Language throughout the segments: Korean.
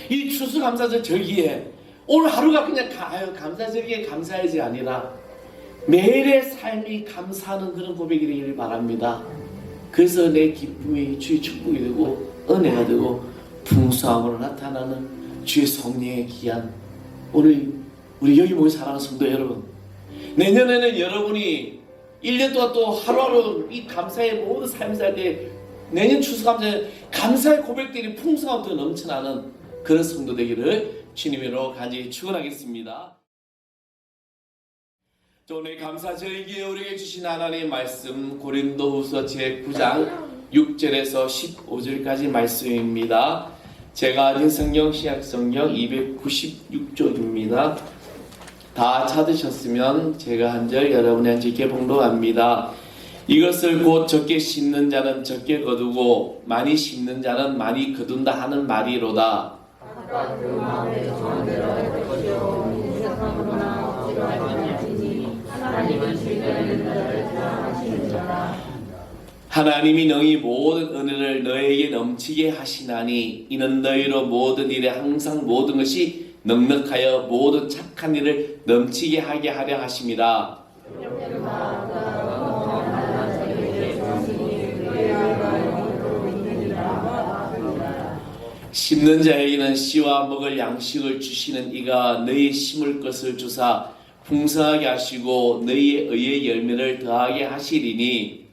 이 추수감사절 절기에 오늘 하루가 그냥 감사절기에 감사해야지 아니라 매일의 삶이 감사하는 그런 고백이 되기를 바랍니다. 그래서 내 기쁨이 주의 축복이 되고 은혜가 되고 풍성함으로 나타나는 주의 성령의 기한, 오늘 우리 여기 모인 사랑하는 성도 여러분, 내년에는 여러분이 1년 동안 또 하루하루 이 감사의 모든 삶을 살 때 내년 추수감사에 감사의 고백들이 풍성함으로 넘쳐나는 그런 성도 되기를 주님으로 간절히 축원하겠습니다. 오늘 감사절기에 우리에게 주신 하나님의 말씀, 고린도후서 제9장 6절에서 15절까지 말씀입니다. 제가 가진 성경 신약성경 296쪽입니다. 다 찾으셨으면 제가 한 절 여러분이 한 절께 봉독합니다. 이것을 곧 적게 심는 자는 적게 거두고 많이 심는 자는 많이 거둔다 하는 말이로다. 그 마음에 정한 대로 할 것이요 무상으로나 억지로 할 것이 아니니 하나님은 주의하는 자를 사랑하시는 자라. 하나님이 너희 모든 은혜를 너에게 넘치게 하시나니 이는 너희로 모든 일에 항상 모든 것이 넉넉하여 모든 착한 일을 넘치게 하게 하려 하심이라. 심는 자에게는 씨와 먹을 양식을 주시는 이가 너희 심을 것을 주사 풍성하게 하시고 너희의 의의 열매를 더하게 하시리니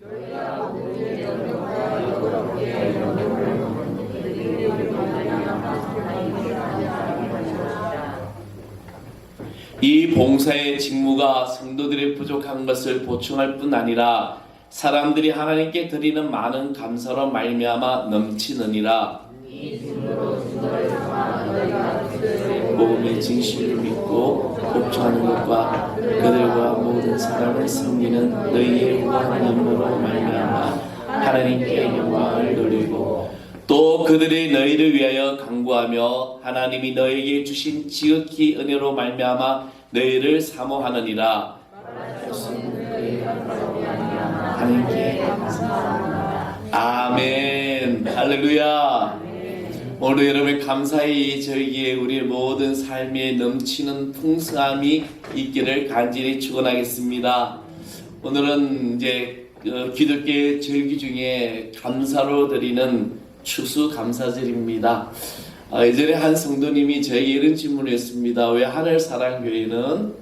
이 봉사의 직무가 성도들의 부족한 것을 보충할 뿐 아니라 사람들이 하나님께 드리는 많은 감사로 말미암아 넘치느니라. 복음의 진실을 믿고 복종하는 것과 그들과 모든 사람을 섬기는 너희의 무한한 힘으로 말미암아 하나님께 영광을 돌리고 또 그들이 너희를 위하여 간구하며 하나님이 너희에게 주신 지극히 은혜로 말미암아 너희를 사모하느니라. 하나님께 감사합니다. 아멘. 할렐루야. 오늘 여러분 감사의 절기에 우리의 모든 삶에 넘치는 풍성함이 있기를 간절히 축원하겠습니다. 오늘은 이제 기독교의 절기 중에 감사로 드리는 추수감사절입니다. 예전에 한 성도님이 저에게 이런 질문을 했습니다. 왜 하늘사랑교회는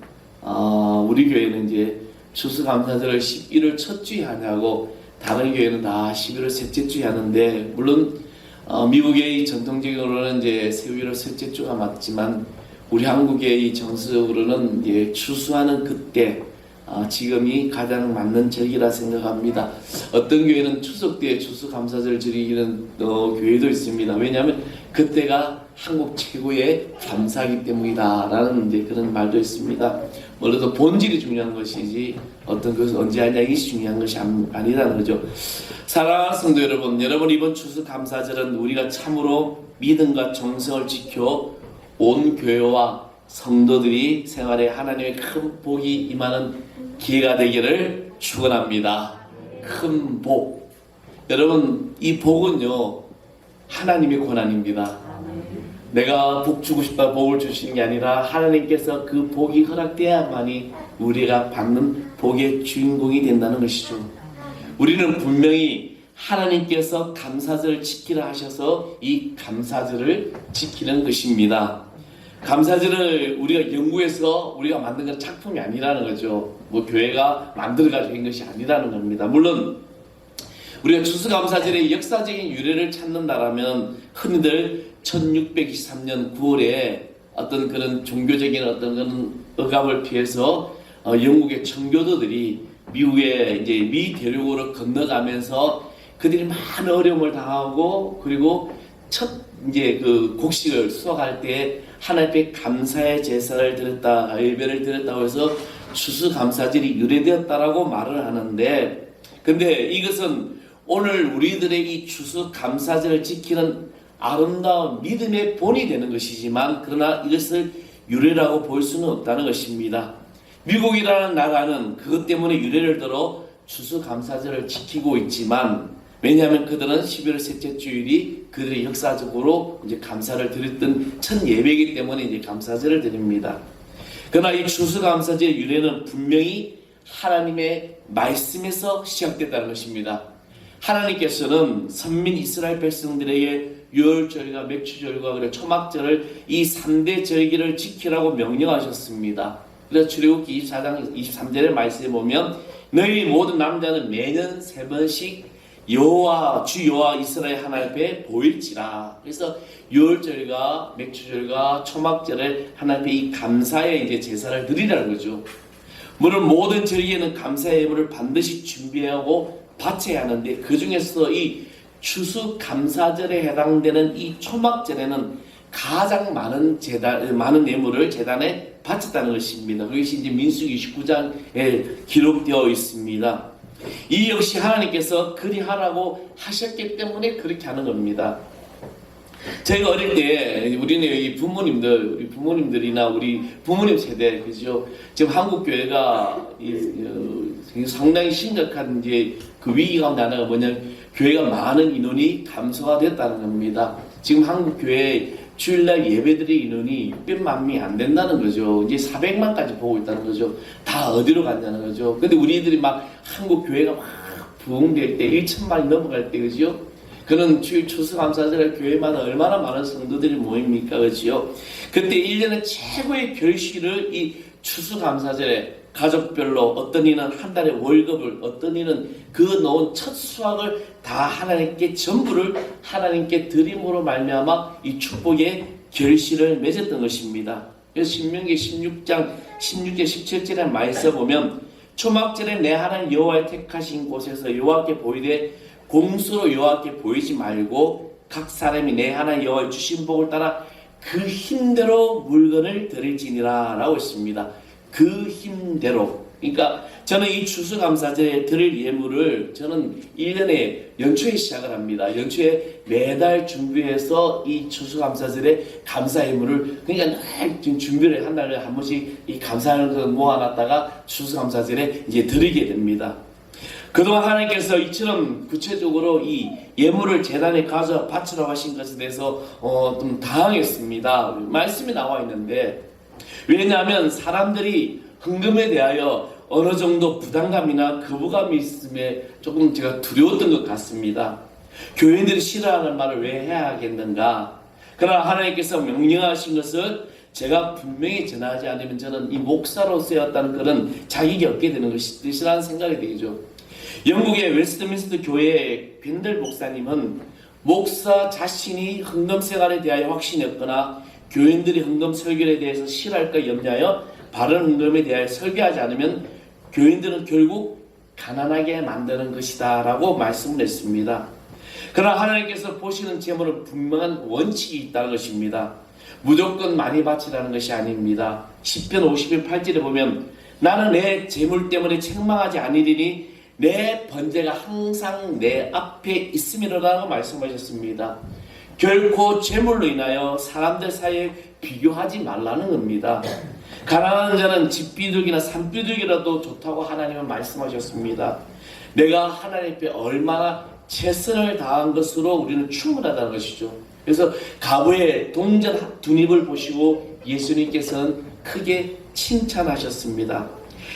우리 교회는 이제 추수감사절을 11월 첫 주에 하냐고, 다른 교회는 다 11월 셋째 주에 하는데, 물론 미국의 전통적으로는 이제 세월월 셋째 주가 맞지만 우리 한국의 정서적으로는 이제 추수하는 그때 지금이 가장 맞는 절기라 생각합니다. 어떤 교회는 추석 때 추수감사절 즐기는 교회도 있습니다. 왜냐하면 그때가 한국 최고의 감사기 때문이다라는 이제 그런 말도 있습니다. 물론 본질이 중요한 것이지 어떤 것을 언제 하냐 이게 중요한 것이 아니라는 거죠. 사랑하는 성도 여러분, 이번 추수감사절은 우리가 참으로 믿음과 정성을 지켜 온 교회와 성도들이 생활에 하나님의 큰 복이 임하는 기회가 되기를 축원합니다. 큰 복. 여러분, 이 복은요 하나님의 권한입니다. 내가 복 주고 싶다 복을 주시는 게 아니라 하나님께서 그 복이 허락돼야만이 우리가 받는 복의 주인공이 된다는 것이죠. 우리는 분명히 하나님께서 감사절을 지키라 하셔서 이 감사절을 지키는 것입니다. 감사절을 우리가 연구해서 우리가 만든 건 작품이 아니라는 거죠. 뭐 교회가 만들어가지고 한 것이 아니라는 겁니다. 물론 우리가 추수감사절의 역사적인 유래를 찾는다라면 흔히들 1623년 9월에 어떤 그런 종교적인 어떤 그런 억압을 피해서 영국의 청교도들이 미국의 이제 미 대륙으로 건너가면서 그들이 많은 어려움을 당하고 그리고 첫 이제 그 곡식을 수확할 때 하나님께 감사의 제사를 드렸다, 예배를 드렸다고 해서 추수감사절이 유래되었다라고 말을 하는데, 근데 이것은 오늘 우리들의 이 추수감사절을 지키는 아름다운 믿음의 본이 되는 것이지만, 그러나 이것을 유래라고 볼 수는 없다는 것입니다. 미국이라는 나라는 그것 때문에 유래를 들어 추수감사절을 지키고 있지만, 왜냐하면 그들은 11월 셋째 주일이 그들의 역사적으로 이제 감사를 드렸던 첫 예배이기 때문에 이제 감사제를 드립니다. 그러나 이 추수감사제의 유래는 분명히 하나님의 말씀에서 시작됐다는 것입니다. 하나님께서는 선민 이스라엘 백성들에게 유월절과 맥주절과 그리고 초막절을 이 3대 절기를 지키라고 명령하셨습니다. 그래서 출애굽기 24장 23절의 말씀에 보면 너희 모든 남자는 매년 3번씩 주 여호와 이스라엘 하나님 앞에 보일지라. 그래서 유월절과 맥주절과 초막절을 하나님 앞에 이 감사의 이제 제사를 드리라는 거죠. 물론 모든 절기에는 감사의 예물을 반드시 준비하고 바쳐야 하는데 그 중에서 이 추수감사절에 해당되는 이 초막절에는 가장 많은 예물을 제단에 바쳤다는 것입니다. 그것이 이제 민수기 19장에 기록되어 있습니다. 이 역시 하나님께서 그리하라고 하셨기 때문에 그렇게 하는 겁니다. 저희가 어릴 때 우리는 이 부모님들이나 우리 부모님 세대 그죠? 지금 한국 교회가 상당히 심각한 이제 그 위기 가운데 하나가 뭐냐면 교회가 많은 인원이 감소가 됐다는 겁니다. 지금 한국 교회 주일날 예배드릴 인원이 600만 명이 안 된다는 거죠. 이제 400만까지 보고 있다는 거죠. 다 어디로 갔냐는 거죠. 근데 우리들이 막 한국 교회가 막 부흥될 때 1천만이 넘어갈 때 그죠? 그런 주일 추수감사절에 교회마다 얼마나 많은 성도들이 모입니까? 그죠? 그때 1년의 최고의 결실을 이 추수감사절에 가족별로 어떤 이는 한 달에 월급을 어떤 이는 그 놓은 첫 수확을 다 하나님께 전부를 하나님께 드림으로 말미암아 이 축복의 결실을 맺었던 것입니다. 그래서 신명기 16장 16절 17절의 말씀에 보면 초막절에 내 하나님 여호와의 택하신 곳에서 여호와께 보이되 공수로 여호와께 보이지 말고 각 사람이 내 하나님 여호와의 주신 복을 따라 그 힘대로 물건을 드릴지니라 라고 했습니다. 그 힘대로. 그러니까 저는 이 추수감사제에 드릴 예물을 저는 1년에 연초에 시작을 합니다. 연초에 매달 준비해서 이 추수감사절에 감사 예물을 그러니까 지금 준비를 한 달에 한 번씩 이 감사하는 걸 모아놨다가 추수감사절에 이제 드리게 됩니다. 그동안 하나님께서 이처럼 구체적으로 이 예물을 제단에 가져 바치라고 하신 것에 대해서 좀 당황했습니다. 말씀이 나와 있는데 왜냐하면 사람들이 헌금에 대하여 어느 정도 부담감이나 거부감이 있음에 조금 제가 두려웠던 것 같습니다. 교인들이 싫어하는 말을 왜 해야 하겠는가? 그러나 하나님께서 명령하신 것을 제가 분명히 전하지 않으면 저는 이 목사로서의 어떤 그런 자격이 없게 되는 것이라는 생각이 들죠. 영국의 웨스트민스터 교회의 벤들 목사님은 목사 자신이 헌금 생활에 대하여 확신이 없거나 교인들이 헌금 설교에 대해서 싫어할까 염려하여 바른 헌금에 대하여 설교하지 않으면 교인들은 결국 가난하게 만드는 것이다 라고 말씀을 했습니다. 그러나 하나님께서 보시는 재물은 분명한 원칙이 있다는 것입니다. 무조건 많이 바치라는 것이 아닙니다. 시편 51 8절에 보면 나는 내 재물 때문에 책망하지 아니리니 내 번제가 항상 내 앞에 있음이라고 말씀하셨습니다. 결코 재물로 인하여 사람들 사이에 비교하지 말라는 겁니다. 가난한 자는 집비둘기나 산비둘기라도 좋다고 하나님은 말씀하셨습니다. 내가 하나님 앞에 얼마나 최선을 다한 것으로 우리는 충분하다는 것이죠. 그래서 가부의 동전 두 입을 보시고 예수님께서는 크게 칭찬하셨습니다.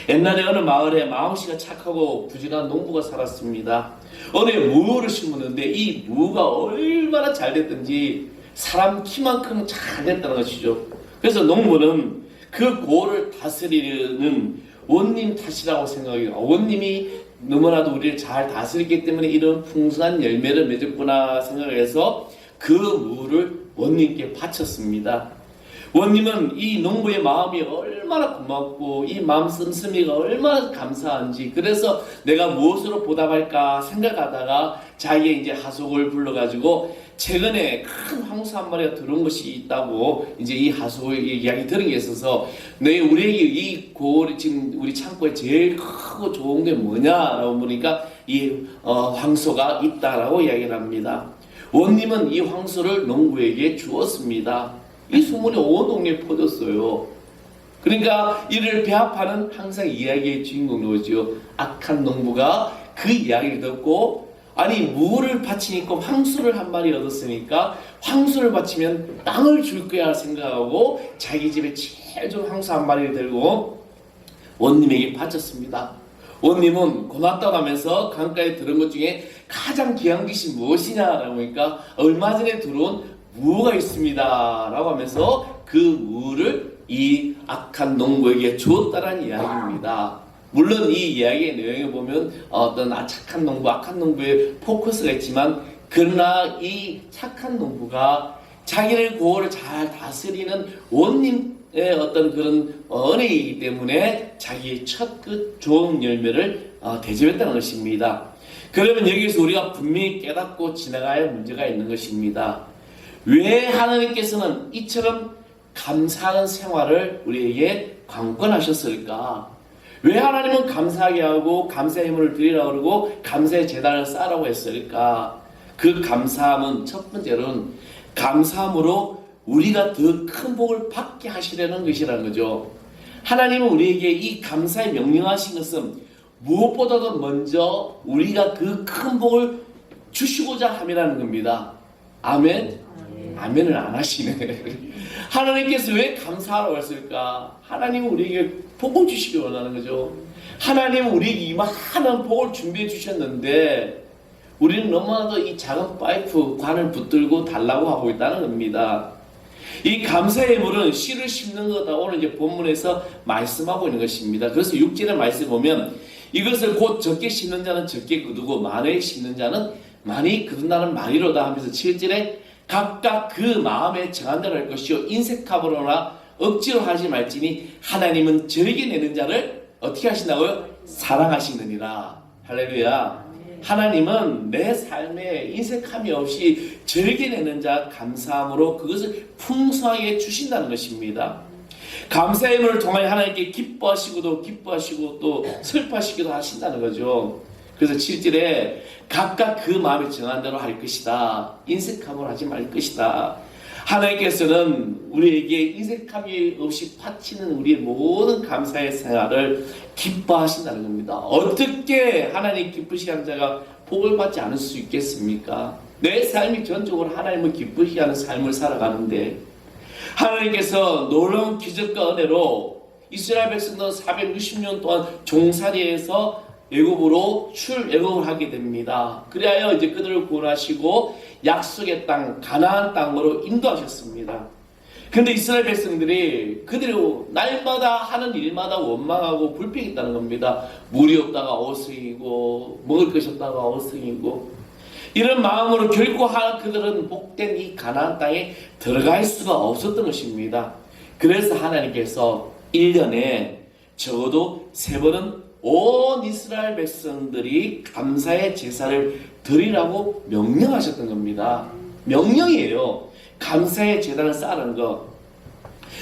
옛날에 어느 마을에 마음씨가 착하고 부지런한 농부가 살았습니다. 어느 해 무를 심었는데 이 무가 얼마나 잘 됐든지 사람 키만큼 잘 됐다는 것이죠. 그래서 농부는 그 고를 다스리는 원님 탓이라고 생각해요. 원님이 너무나도 우리를 잘 다스리기 때문에 이런 풍성한 열매를 맺었구나 생각해서 그 무를 원님께 바쳤습니다. 원님은 이 농부의 마음이 얼마나 고맙고 이 마음 씀씀이가 얼마나 감사한지 그래서 내가 무엇으로 보답할까 생각하다가 자기의 이제 하속을 불러가지고 최근에 큰 황소 한 마리가 들어온 것이 있다고 이제 이 하속의 이야기 들은 게 있어서 우리에게 이 고을이 지금 우리 창고에 제일 크고 좋은 게 뭐냐라고 보니까 이 황소가 있다라고 이야기를 합니다. 원님은 이 황소를 농부에게 주었습니다. 이 소문이 온 동네에 퍼졌어요. 그러니까 이를 배합하는 항상 이야기의 주인공이 오죠. 악한 농부가 그 이야기를 듣고 아니 무를 바치니까 황소를 한 마리 얻었으니까 황소를 바치면 땅을 줄 거야 생각하고 자기 집에 제일 좋은 황소 한 마리를 들고 원님에게 바쳤습니다. 원님은 고맙다고 하면서 강가에 들은 것 중에 가장 귀한 것이 무엇이냐라고 하니까 얼마 전에 들어온 무가 있습니다 라고 하면서 그 무를 이 악한 농부에게 주었다는 이야기입니다. 물론 이 이야기의 내용에 보면 어떤 착한 농부, 악한 농부의 포커스가 있지만 그러나 이 착한 농부가 자기를 고을을 잘 다스리는 원님의 어떤 그런 은혜이기 때문에 자기의 첫 그 좋은 열매를 대접했다는 것입니다. 그러면 여기서 우리가 분명히 깨닫고 지나가야 할 문제가 있는 것입니다. 왜 하나님께서는 이처럼 감사하는 생활을 우리에게 강권하셨을까? 왜 하나님은 감사하게 하고 감사의 힘을 드리라고 그러고 감사의 제단을 쌓으라고 했을까? 그 감사함은 첫 번째로는 감사함으로 우리가 더 큰 복을 받게 하시려는 것이라는 거죠. 하나님은 우리에게 이 감사에 명령하신 것은 무엇보다도 먼저 우리가 그 큰 복을 주시고자 함이라는 겁니다. 아멘? 아멘을 안 하시네. 하나님께서 왜 감사하라고 했을까? 하나님은 우리에게 복을 주시기 원하는 거죠. 하나님은 우리에게 이만한 복을 준비해 주셨는데 우리는 너무나도 이 작은 파이프 관을 붙들고 달라고 하고 있다는 겁니다. 이 감사의 물은 씨를 심는 거다. 오늘 이제 본문에서 말씀하고 있는 것입니다. 그래서 6절의 말씀 보면 이것을 곧 적게 심는 자는 적게 거두고 많이 심는 자는 많이 거둔다는 말이로다 하면서 7절에 각각 그 마음에 정한 대로 할 것이요 인색함으로나 억지로 하지 말지니 하나님은 즐겨 내는 자를 어떻게 하신다고요? 사랑하시느니라. 할렐루야. 하나님은 내 삶에 인색함이 없이 즐겨내는 자 감사함으로 그것을 풍성하게 주신다는 것입니다. 감사의 힘을 통하여 하나님께 기뻐하시고 또 슬퍼하시기도 하신다는 거죠. 그래서 7절에 각각 그 마음에 정한 대로 할 것이다. 인색함을 하지 말 것이다. 하나님께서는 우리에게 인색함이 없이 바치는 우리의 모든 감사의 생활을 기뻐하신다는 겁니다. 어떻게 하나님 기쁘시게 하는 자가 복을 받지 않을 수 있겠습니까? 내 삶이 전적으로 하나님을 기쁘시게 하는 삶을 살아가는데 하나님께서 놀라운 기적과 은혜로 이스라엘 백성들은 460년 동안 종살이에서 애굽으로 출애굽을 하게 됩니다. 그리하여 이제 그들을 구원하시고 약속의 땅 가나안 땅으로 인도하셨습니다. 그런데 이스라엘 백성들이 그들이 날마다 하는 일마다 원망하고 불평했다는 겁니다. 물이 없다가 어승이고 먹을 것이 없다가 어승이고 이런 마음으로 결코 그들은 복된 이 가나안 땅에 들어갈 수가 없었던 것입니다. 그래서 하나님께서 1년에 적어도 3번은 온 이스라엘 백성들이 감사의 제사를 드리라고 명령하셨던 겁니다. 명령이에요. 감사의 제단을 쌓는 것.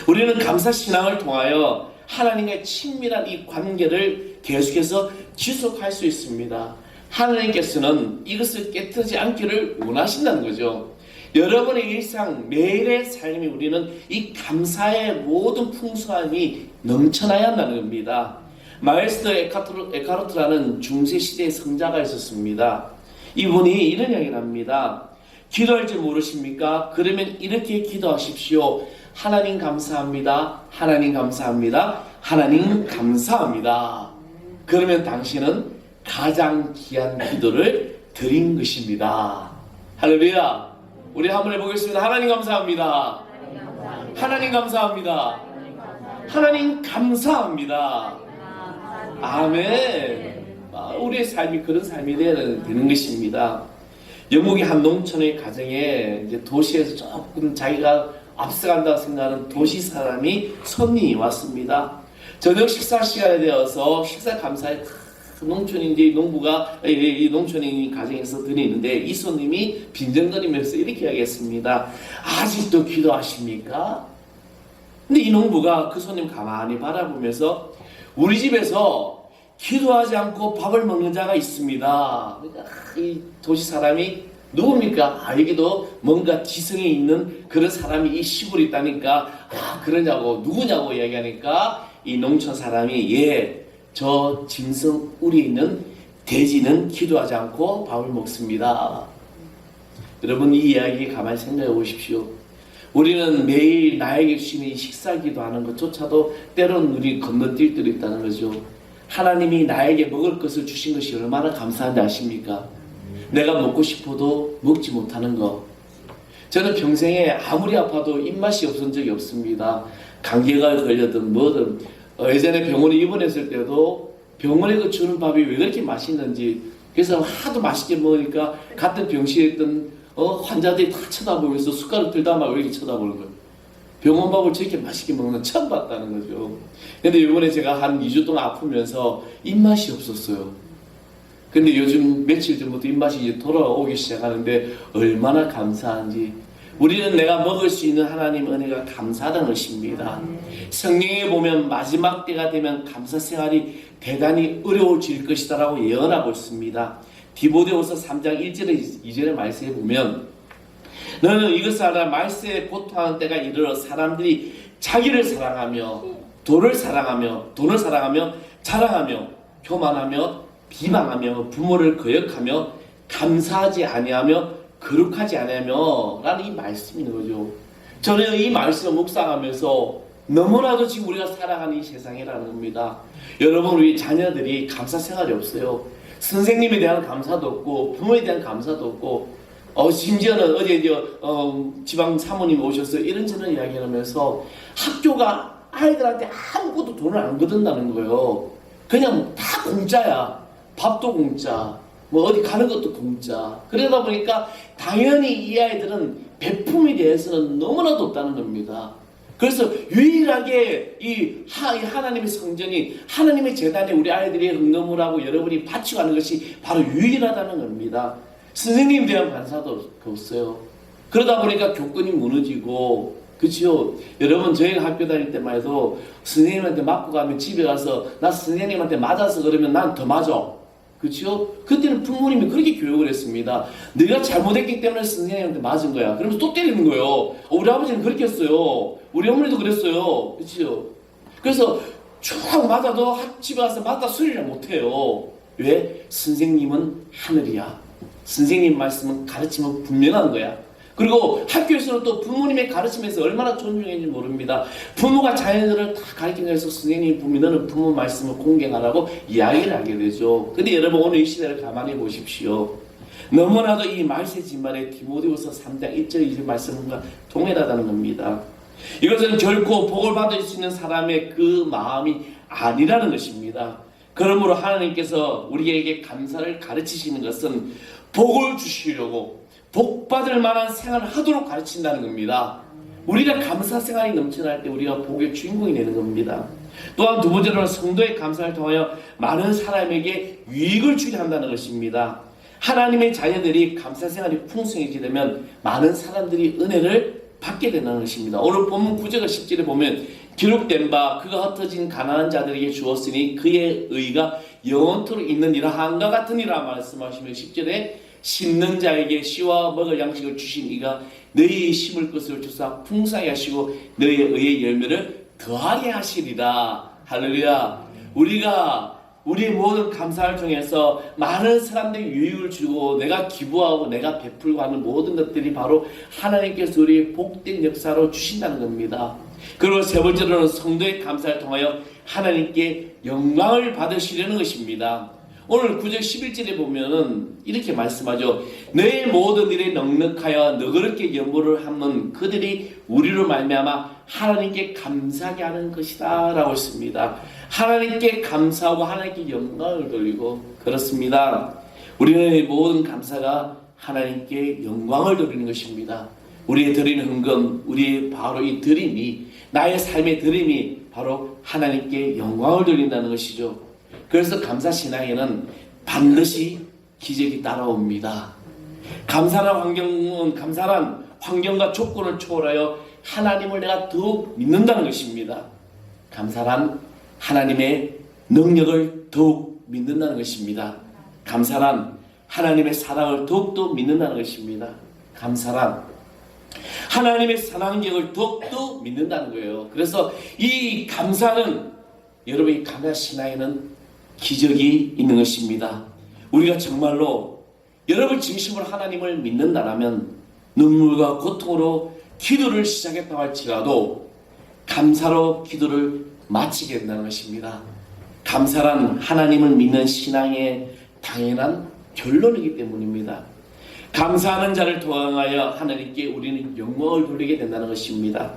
우리는 감사신앙을 통하여 하나님과의 친밀한 이 관계를 계속해서 지속할 수 있습니다. 하나님께서는 이것을 깨뜨리지 않기를 원하신다는 거죠. 여러분의 일상 매일의 삶이 우리는 이 감사의 모든 풍성함이 넘쳐나야 한다는 겁니다. 마일스터 에카르트라는 중세시대의 성자가 있었습니다. 이분이 이런 이야기를 합니다. 기도할 줄 모르십니까? 그러면 이렇게 기도하십시오. 하나님 감사합니다. 하나님 감사합니다. 하나님 감사합니다. 그러면 당신은 가장 귀한 기도를 드린 것입니다. 할렐루야. 우리 한번 해보겠습니다. 하나님 감사합니다. 하나님 감사합니다. 하나님 감사합니다. 아멘. 우리의 삶이 그런 삶이 되는 것입니다. 영국의 한 농촌의 가정에 이제 도시에서 조금 자기가 앞서간다고 생각하는 도시 사람이 손님이 왔습니다. 저녁 식사 시간에 되어서 식사 감사에 농촌인데 농부가 이 농촌인 가정에서 드리는데 이 손님이 빈정거리면서 이렇게 이야기했습니다. 아직도 기도하십니까? 근데 이 농부가 그 손님 가만히 바라보면서 우리 집에서 기도하지 않고 밥을 먹는 자가 있습니다. 그러니까 이 도시 사람이 누굽니까? 여기도 뭔가 지성이 있는 그런 사람이 이 시골에 있다니까 그러냐고 누구냐고 이야기하니까 이 농촌 사람이 저 짐승 우리에 있는 돼지는 기도하지 않고 밥을 먹습니다. 여러분 이 이야기 가만히 생각해 보십시오. 우리는 매일 나에게 주시는 이 식사 기도하는 것조차도 때로는 우리 건너뛸 때도 있다는 거죠. 하나님이 나에게 먹을 것을 주신 것이 얼마나 감사한지 아십니까? 내가 먹고 싶어도 먹지 못하는 것. 저는 평생에 아무리 아파도 입맛이 없은 적이 없습니다. 감기가 걸려든 뭐든. 예전에 병원에 입원했을 때도 병원에서 주는 밥이 왜 그렇게 맛있는지, 그래서 하도 맛있게 먹으니까 같은 병실에 있던 환자들이 다 쳐다보면서 숟가락 들다 막 왜 이렇게 쳐다보는 거예요. 병원 밥을 저렇게 맛있게 먹는 건 처음 봤다는 거죠. 근데 이번에 제가 한 2주 동안 아프면서 입맛이 없었어요. 근데 요즘 며칠 전부터 입맛이 이제 돌아오기 시작하는데 얼마나 감사한지. 우리는 내가 먹을 수 있는 하나님 은혜가 감사하다는 것입니다. 성경에 보면 마지막 때가 되면 감사 생활이 대단히 어려워질 것이다 라고 예언하고 있습니다. 디모데후서 3장 1절에 2절의 말씀에 보면 너는 이것을 알아 말세에 고통하는 때가 이르러 사람들이 자기를 사랑하며 돈을 사랑하며 자랑하며 교만하며 비방하며 부모를 거역하며 감사하지 아니하며 거룩하지 아니하며 라는 이 말씀이 있는 거죠. 저는 이 말씀을 묵상하면서 너무나도 지금 우리가 살아가는 이 세상이라는 겁니다. 여러분 우리 자녀들이 감사 생활이 없어요. 선생님에 대한 감사도 없고 부모에 대한 감사도 없고 심지어는 어제 지방 사모님 오셔서 이런저런 이야기를 하면서 학교가 아이들한테 아무것도 돈을 안 거둔다는 거예요. 그냥 다 공짜야. 밥도 공짜, 뭐 어디 가는 것도 공짜. 그러다 보니까 당연히 이 아이들은 베품에 대해서는 너무나도 없다는 겁니다. 그래서 유일하게 이 하나님의 성전이 하나님의 재단에 우리 아이들이 헌금을 하고 여러분이 바치고 하는 것이 바로 유일하다는 겁니다. 선생님에 대한 감사도 없어요. 그러다 보니까 교권이 무너지고, 그렇죠? 여러분 저희가 학교 다닐 때만 해도 선생님한테 맞고 가면 집에 가서 나 선생님한테 맞아서 그러면 난 더 맞아. 그렇죠? 그때는 부모님이 그렇게 교육을 했습니다. 네가 잘못했기 때문에 선생님한테 맞은 거야. 그러면서 또 때리는 거예요. 우리 아버지는 그렇게 했어요. 우리 어머니도 그랬어요. 그렇죠? 그래서 쭉 맞아도 집에 가서 맞다 소리를 못해요. 왜? 선생님은 하늘이야. 선생님 말씀은 가르치면 분명한 거야. 그리고 학교에서는 또 부모님의 가르침에서 얼마나 존중했는지 모릅니다. 부모가 자녀들을 다 가르치기 위해서 선생님이 너는 부모 말씀을 공경하라고 이야기를 하게 되죠. 근데 여러분 오늘 이 시대를 가만히 보십시오. 너무나도 이 말세 진말에 디모데후서 3장 1절 2절 말씀과 동일하다는 겁니다. 이것은 결코 복을 받을 수 있는 사람의 그 마음이 아니라는 것입니다. 그러므로 하나님께서 우리에게 감사를 가르치시는 것은 복을 주시려고 복 받을 만한 생활을 하도록 가르친다는 겁니다. 우리가 감사 생활이 넘쳐날 때 우리가 복의 주인공이 되는 겁니다. 또한 두 번째로는 성도의 감사를 통하여 많은 사람에게 유익을 주게 한다는 것입니다. 하나님의 자녀들이 감사 생활이 풍성해지게 되면 많은 사람들이 은혜를 받게 된다는 것입니다. 오늘 본문 9절 10절에 보면 기록된 바 그가 흩어진 가난한 자들에게 주었으니 그의 의가 영원토록 있느니라 한과 같으니라 말씀하시며 10절에 심는 자에게 씨와 먹을 양식을 주신 이가 너희의 심을 것을 주사 풍성하게 하시고 너희의 의의 열매를 더하게 하시리라. 할렐루야. 우리가 우리 모든 감사를 통해서 많은 사람들이 유익을 주고 내가 기부하고 내가 베풀고 하는 모든 것들이 바로 하나님께서 우리의 복된 역사로 주신다는 겁니다. 그리고 세 번째로는 성도의 감사를 통하여 하나님께 영광을 받으시려는 것입니다. 오늘 9절 11절에 보면은 이렇게 말씀하죠. 너의 모든 일에 넉넉하여 너그럽게 연보를 하면 그들이 우리로 말미암아 하나님께 감사하게 하는 것이다 라고 했습니다. 하나님께 감사하고 하나님께 영광을 돌리고, 그렇습니다. 우리의 모든 감사가 하나님께 영광을 돌리는 것입니다. 우리의 드리는 헌금, 우리의 바로 이 드림이, 나의 삶의 드림이 바로 하나님께 영광을 돌린다는 것이죠. 그래서 감사신앙에는 반드시 기적이 따라옵니다. 감사란 환경과 조건을 초월하여 하나님을 내가 더욱 믿는다는 것입니다. 감사란 하나님의 능력을 더욱 믿는다는 것입니다. 감사란 하나님의 사랑을 더욱더 믿는다는 것입니다. 감사란 하나님의 사랑력을 더욱더 믿는다는 거예요. 그래서 이 감사는, 여러분 이 감사 신앙에는 기적이 있는 것입니다. 우리가 정말로 여러분 진심으로 하나님을 믿는다라면 눈물과 고통으로 기도를 시작했다고 할지라도 감사로 기도를 마치게 된다는 것입니다. 감사란 하나님을 믿는 신앙의 당연한 결론이기 때문입니다. 감사하는 자를 통하여 하나님께 우리는 영광을 돌리게 된다는 것입니다.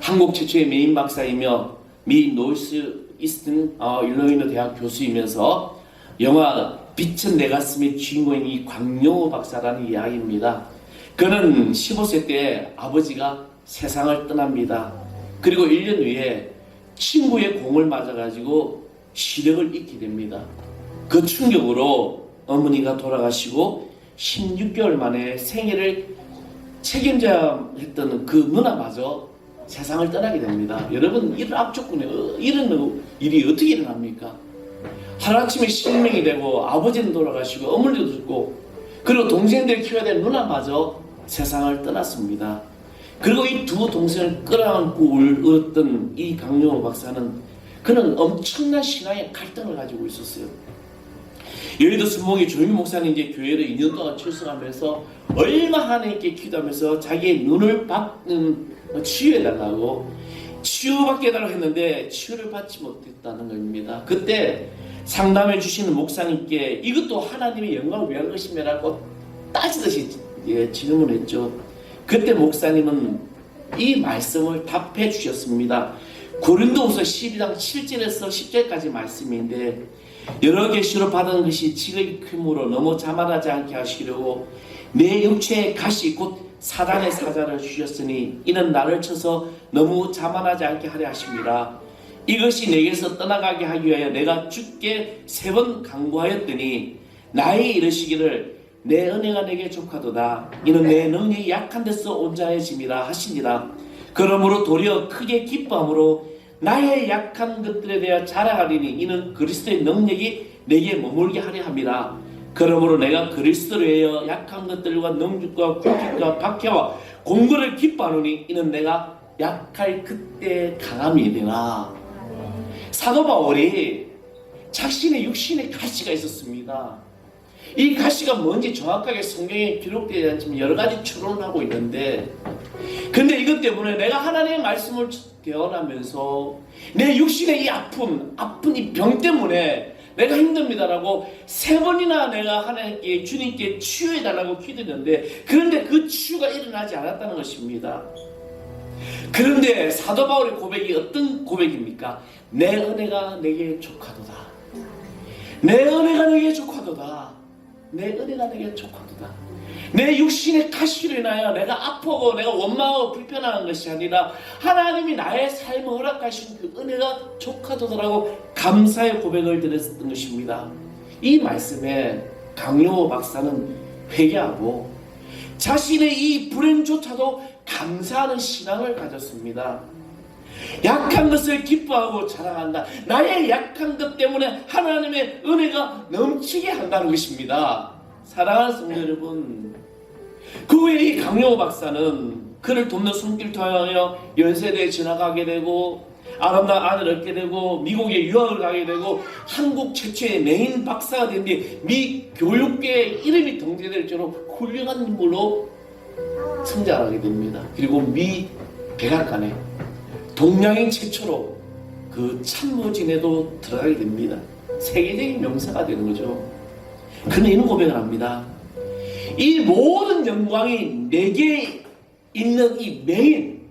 한국 최초의 메인 박사이며 미 노스 이스턴 일리노이 대학 교수이면서 영화 빛은 내 가슴의 주인공인 이 광용호 박사라는 이야기입니다. 그는 15세 때 아버지가 세상을 떠납니다. 그리고 1년 후에 친구의 공을 맞아가지고 시력을 잃게 됩니다. 그 충격으로 어머니가 돌아가시고 16개월 만에 생애를 책임져야 했던 그 누나마저 세상을 떠나게 됩니다. 여러분, 이런 앞조건에 이런 일이 어떻게 일어납니까? 하루아침에 실명이 되고 아버지는 돌아가시고 어머니도 죽고 그리고 동생들을 키워야 될 누나마저 세상을 떠났습니다. 그리고 이 두 동생을 끌어안고 울었던 이 강용호 박사는 그는 엄청난 신앙의 갈등을 가지고 있었어요. 여의도 순복의 조윤 목사님 이제 교회를 2년 동안 출석하면서 얼마 하나님께 기도하면서 자기의 눈을 치유해달라고 치유받게 해달라고 했는데 치유를 받지 못했다는 겁니다. 그때 상담해 주시는 목사님께 이것도 하나님의 영광을 위한 것이며라고 따지듯이 질문했죠. 그때 목사님은 이 말씀을 답해 주셨습니다. 고린도후서 12장 7절에서 10절까지 말씀인데 여러 계시로 받은 것이 지극히 크므로 너무 자만하지 않게 하시려고 내 육체에 가시 곧 사단의 사자를 주셨으니 이는 나를 쳐서 너무 자만하지 않게 하려 하십니다. 이것이 내게서 떠나가게 하기 위하여 내가 주께 3번 간구하였더니 나의 이르시기를 내 은혜가 내게 족하도다. 이는 내 능력이 약한 데서 온전해짐이라 하시니라. 그러므로 도리어 크게 기뻐함으로 나의 약한 것들에 대하여 자랑하리니 이는 그리스도의 능력이 내게 머물게 하려 함이라. 그러므로 내가 그리스도로 하여 약한 것들과 능력과 굴기과 박해와 공고를 기뻐하노니 이는 내가 약할 그때 강함이 되나. 사도 바울이 자신의 육신의 가시가 있었습니다. 이 가시가 뭔지 정확하게 성경에 기록되지 않지만 여러 가지 추론을 하고 있는데, 근데 이것 때문에 내가 하나님의 말씀을 대언하면서 내 육신의 이 아픈 이 병 때문에 내가 힘듭니다라고 3번이나 내가 하나님께 주님께 치유해달라고 기도했는데, 그런데 그 치유가 일어나지 않았다는 것입니다. 그런데 사도 바울의 고백이 어떤 고백입니까? 내 은혜가 내게 족하도다. 내 은혜가 내게 족하도다. 내 은혜가 내게 족하도다. 내 육신의 가시로 인하여 내가 아프고 내가 원망하고 불편한 것이 아니라 하나님이 나의 삶을 허락하신 그 은혜가 족하도다라고 감사의 고백을 드렸던 것입니다. 이 말씀에 강용호 박사는 회개하고 자신의 이 불행조차도 감사하는 신앙을 가졌습니다. 약한 것을 기뻐하고 자랑한다. 나의 약한 것 때문에 하나님의 은혜가 넘치게 한다는 것입니다. 사랑하는 성도 여러분, 그 후에 이 강용호 박사는 그를 돕는 손길 통하여 연세대에 진학하게 되고 아름다운 아내를 얻게 되고 미국에 유학을 가게 되고 한국 최초의 메인 박사가 된 뒤 미 교육계의 이름이 등재될 정도로 훌륭한 인물로 성장하게 됩니다. 그리고 미 백악관에 동양인 최초로 그 참모진에도 들어가게 됩니다. 세계적인 명사가 되는 거죠. 그는 이런 고백을 합니다. 이 모든 영광이 내게 있는 이 메인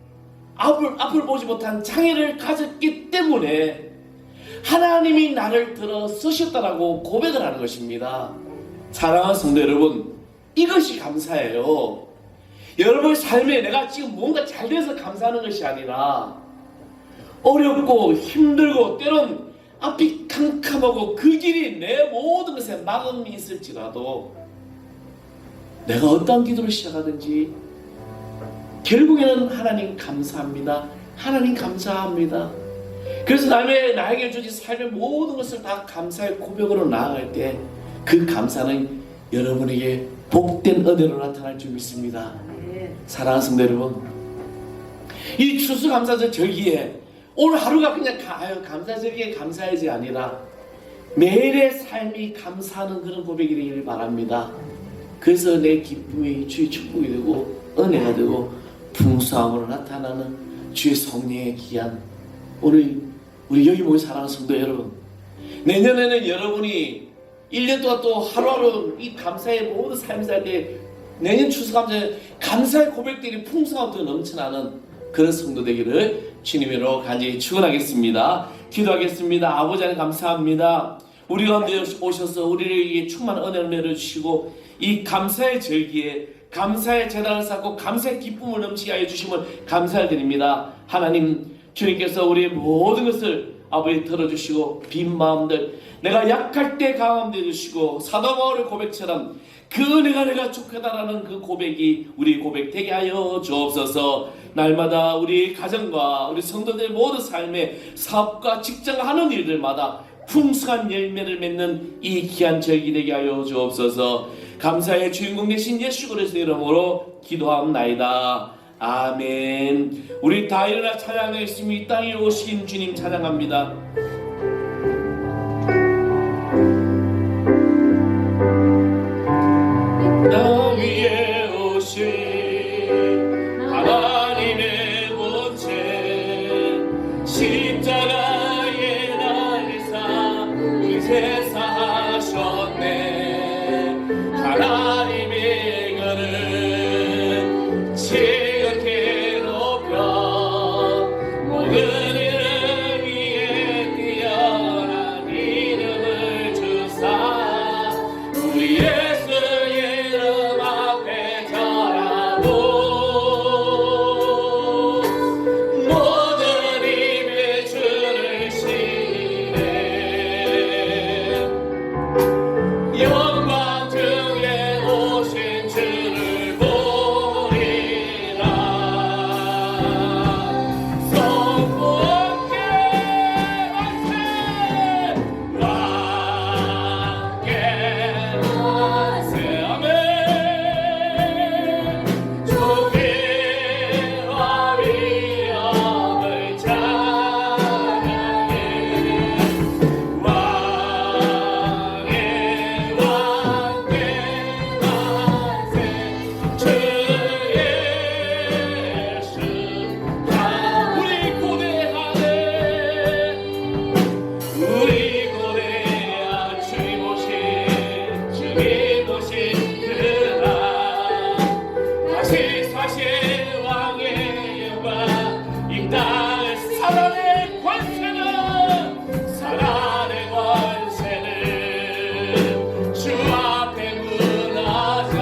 앞을 보지 못한 장애를 가졌기 때문에 하나님이 나를 들어 쓰셨다라고 고백을 하는 것입니다. 사랑하는 성도 여러분, 이것이 감사예요. 여러분의 삶에 내가 지금 뭔가 잘 돼서 감사하는 것이 아니라 어렵고 힘들고 때론 앞이 캄캄하고 그 길이 내 모든 것에 막음이 있을지라도 내가 어떤 기도를 시작하든지 결국에는 하나님 감사합니다. 하나님 감사합니다. 그래서 나에게 주신 삶의 모든 것을 다 감사의 고백으로 나아갈 때 그 감사는 여러분에게 복된 은혜로 나타날 줄 믿습니다. 사랑하는 성도 여러분, 이 추수감사절 절기에 오늘 하루가 그냥 감사절기에 감사해지 아니라 매일의 삶이 감사하는 그런 고백이 되기를 바랍니다. 그래서 내 기쁨이 주의 축복이 되고 은혜가 되고 풍성함으로 나타나는 주의 성령의 귀한 오늘 우리 여기 모인 사랑하는 성도 여러분, 내년에는 여러분이 1년 동안 또 하루하루 이 감사의 모든 삶을 살 때 내년 추수감사에 감사의 고백들이 풍성함으로 넘쳐나는 그런 성도 되기를 주님으로 간절히 축원하겠습니다. 기도하겠습니다. 아버지 하나님 감사합니다. 우리 가운데 오셔서 우리에게 충만한 은혜를 내려주시고 이 감사의 절기에 감사의 제단을 쌓고 감사의 기쁨을 넘치게 하여 주심을 감사드립니다. 하나님, 주님께서 우리의 모든 것을 아버지 들어주시고 빈 마음들, 내가 약할 때 강함 되주시고 사도 바울의 고백처럼 그 은혜가 내가 족하다라는 그 고백이 우리 고백 되게 하여 주옵소서. 날마다 우리 가정과 우리 성도들의 모든 삶의 사업과 직장 하는 일들마다 풍성한 열매를 맺는 이 귀한 절기 되게 하여 주옵소서. 감사의 주인공 되신 예수 그리스도의 이름으로 기도합나이다. 아멘. 우리 다 일어나 찬양하겠습니다. 이 땅에 오신 주님 찬양합니다. 땅 위에 오신 하나님의 본체 십자가에 달리사 의제사하셨네. 하나님의 이거는 지극히 높여 모든 이름 위에 뛰어난 이름을 주사 우리 예수 이름 앞에 절하고 모든 힘의 주를 시네. 영광 중에 오신 주를 보리라. 성부께 만세 왕께 만세. 아멘. 주기와 위엄을 찬양해. 왕의 왕께 만세. 주 예수 우리 고대하네. 우리 고대한 주님 오신 그라 다시 사실 왕의 영광 이 땅을 사랑의 권세는 주 앞에 무너져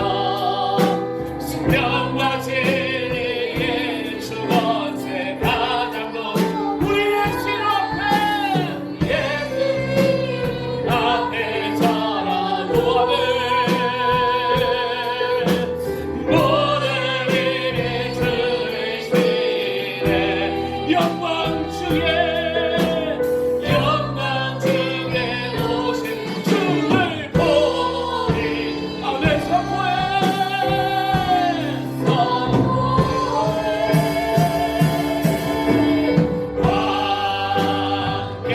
생명과 진리의 주 권세 가장도 우리 예수 앞에 절하고 하네. 모든 힘의 주를 시네. 영광 중에 오신 주를 보리. 아멘. 선포해 왕께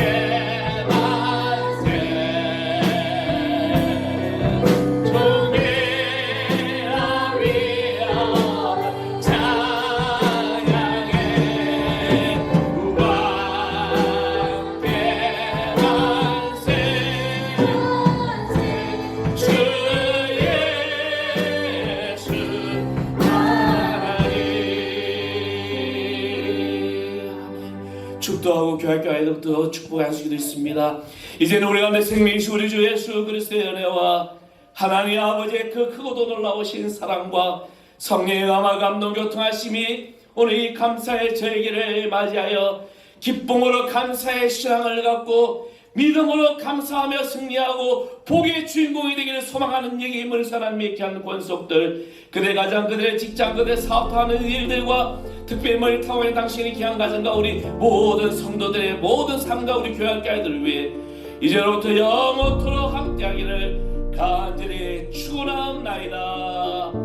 만세. 존귀와 위엄 찬양해. 왕께 만세. 주 예수 하나님. 축도하고 교회교 아이들부터 축복할 수 있습니다. 이제는 우리 가운데 생명이신 우리 주 예수 그리스도의 은혜와 하나님 아버지의 그 크고도 놀라우신 사랑과 성령의 감화 감동 교통하심이 오늘 이 감사의 절기를 맞이하여 기쁨으로 감사의 신앙을 갖고 믿음으로 감사하며 승리하고 복의 주인공이 되기를 소망하는 영의 힘을 사람 믿게 하는 권속들, 그대 가정, 그대 직장, 그대 사업하는 일들과 특별히 머리 타고의 당신의 귀한 가정과 우리 모든 성도들의 모든 삶과 우리 교회 아이들을 위해 이제로부터 영원토록 함께하기를 간절히 축원하옵나이다.